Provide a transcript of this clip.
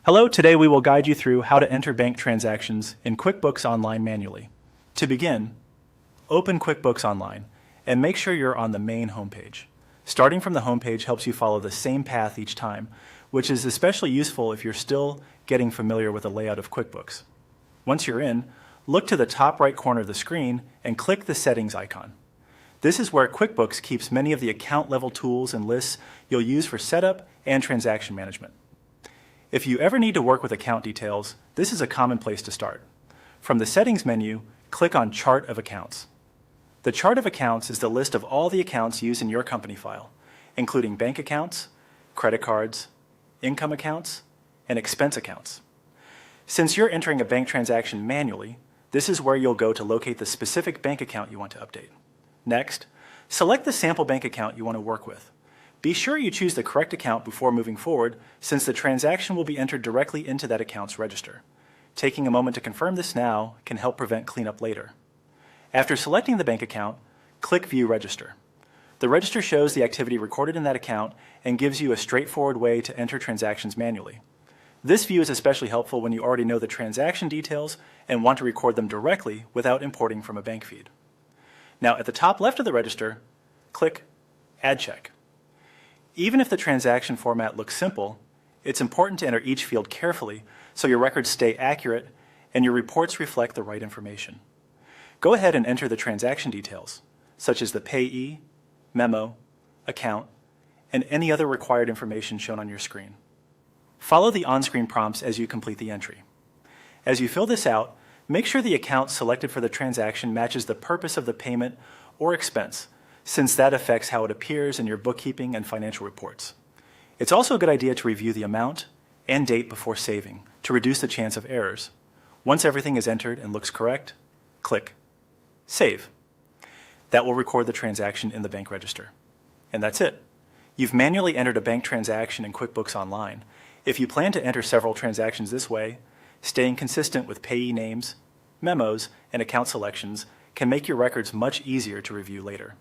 Hello, today we will guide you through how to enter bank transactions in QuickBooks Online manually. To begin, open QuickBooks Online and make sure you're on the main homepage. Starting from the homepage helps you follow the same path each time, which is especially useful if you're still getting familiar with the layout of QuickBooks. Once you're in, look to the top right corner of the screen and click the Settings icon. This is where QuickBooks keeps many of the account-level tools and lists you'll use for setup and transaction management. If you ever need to work with account details, this is a common place to start. From the Settings menu, click on Chart of Accounts. The Chart of Accounts is the list of all the accounts used in your company file, including bank accounts, credit cards, income accounts, and expense accounts. Since you're entering a bank transaction manually, this is where you'll go to locate the specific bank account you want to update. Next, select the sample bank account you want to work with. Be sure you choose the correct account before moving forward, since the transaction will be entered directly into that account's register. Taking a moment to confirm this now can help prevent cleanup later. After selecting the bank account, click View Register. The register shows the activity recorded in that account and gives you a straightforward way to enter transactions manually. This view is especially helpful when you already know the transaction details and want to record them directly without importing from a bank feed. Now, at the top left of the register, click Add Check. Even if the transaction format looks simple, it's important to enter each field carefully so your records stay accurate and your reports reflect the right information. Go ahead and enter the transaction details, such as the payee, memo, account, and any other required information shown on your screen. Follow the on-screen prompts as you complete the entry. As you fill this out, make sure the account selected for the transaction matches the purpose of the payment or expense, since that affects how it appears in your bookkeeping and financial reports. It's also a good idea to review the amount and date before saving to reduce the chance of errors. Once everything is entered and looks correct, click Save. That will record the transaction in the bank register. And that's it. You've manually entered a bank transaction in QuickBooks Online. If you plan to enter several transactions this way, staying consistent with payee names, memos, and account selections can make your records much easier to review later.